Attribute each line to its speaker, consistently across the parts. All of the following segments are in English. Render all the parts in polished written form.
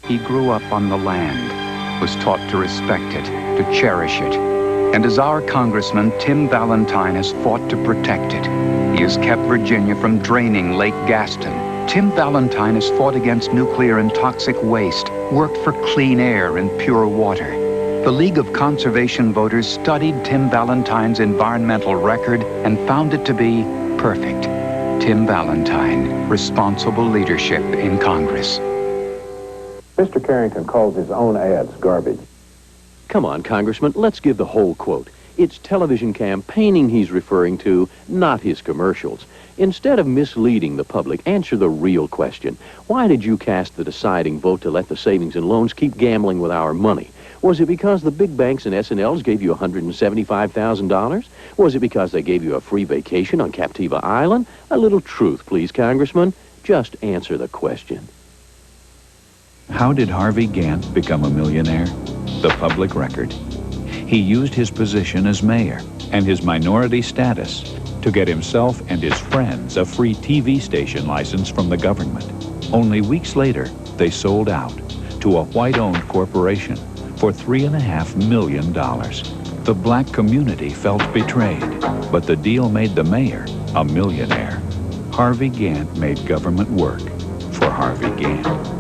Speaker 1: He grew up on the land, was taught to respect it, to cherish it. And as our Congressman, Tim Valentine, has fought to protect it. He has kept Virginia from draining Lake Gaston. Tim Valentine has fought against nuclear and toxic waste, worked for clean air and pure water. The League of Conservation Voters studied Tim Valentine's environmental record and found it to be perfect. Tim Valentine, responsible leadership in Congress.
Speaker 2: Mr. Carrington calls his own ads garbage.
Speaker 3: Come on, Congressman, let's give the whole quote. It's television campaigning he's referring to, not his commercials. Instead of misleading the public, answer the real question. Why did you cast the deciding vote to let the savings and loans keep gambling with our money? Was it because the big banks and S&Ls gave you $175,000? Was it because they gave you a free vacation on Captiva Island? A little truth, please, Congressman. Just answer the question.
Speaker 4: How did Harvey Gantt become a millionaire? The public record. He used his position as mayor and his minority status to get himself and his friends a free TV station license from the government. Only weeks later, they sold out to a white-owned corporation for $3.5 million. The black community felt betrayed, but the deal made the mayor a millionaire. Harvey Gantt made government work for Harvey Gantt.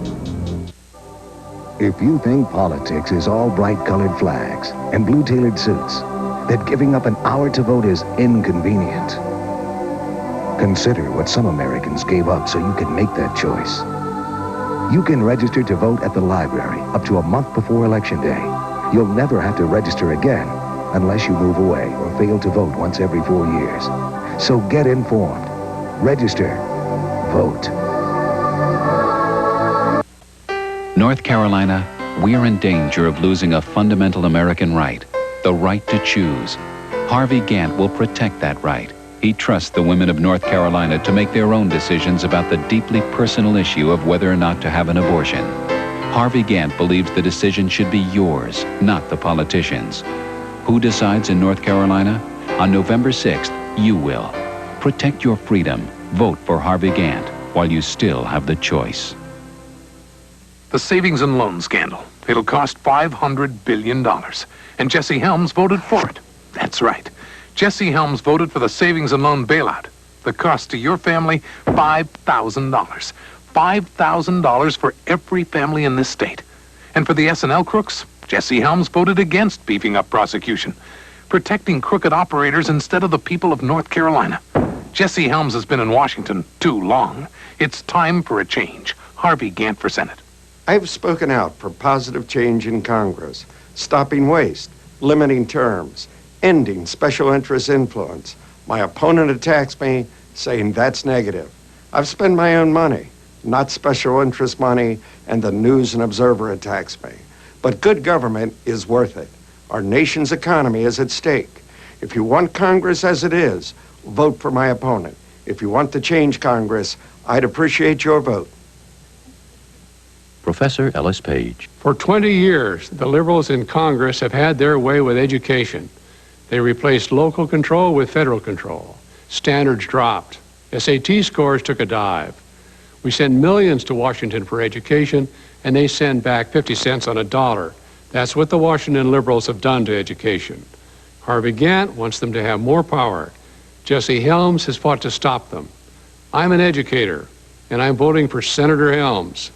Speaker 5: If you think politics is all bright-colored flags and blue-tailored suits, that giving up an hour to vote is inconvenient, consider what some Americans gave up so you can make that choice. You can register to vote at the library up to a month before Election Day. You'll never have to register again unless you move away or fail to vote once every 4 years. So get informed. Register. Vote.
Speaker 1: North Carolina, we're in danger of losing a fundamental American right, the right to choose. Harvey Gantt will protect that right. He trusts the women of North Carolina to make their own decisions about the deeply personal issue of whether or not to have an abortion. Harvey Gantt believes the decision should be yours, not the politicians. Who decides in North Carolina? On November 6th, you will. Protect your freedom. Vote for Harvey Gantt while you still have the choice.
Speaker 6: The savings and loan scandal. It'll cost $500 billion. And Jesse Helms voted for it. That's right. Jesse Helms voted for the savings and loan bailout. The cost to your family, $5,000. $5,000 for every family in this state. And for the S&L crooks, Jesse Helms voted against beefing up prosecution, protecting crooked operators instead of the people of North Carolina. Jesse Helms has been in Washington too long. It's time for a change. Harvey Gantt for Senate.
Speaker 7: I've spoken out for positive change in Congress, stopping waste, limiting terms, ending special interest influence. My opponent attacks me, saying that's negative. I've spent my own money, not special interest money, and the News and Observer attacks me. But good government is worth it. Our nation's economy is at stake. If you want Congress as it is, vote for my opponent. If you want to change Congress, I'd appreciate your vote.
Speaker 3: Professor Ellis Page.
Speaker 8: For 20 years, the liberals in Congress have had their way with education. They replaced local control with federal control. Standards dropped. SAT scores took a dive. We send millions to Washington for education, and they send back 50 cents on a dollar. That's what the Washington liberals have done to education. Harvey Gantt wants them to have more power. Jesse Helms has fought to stop them. I'm an educator, and I'm voting for Senator Helms.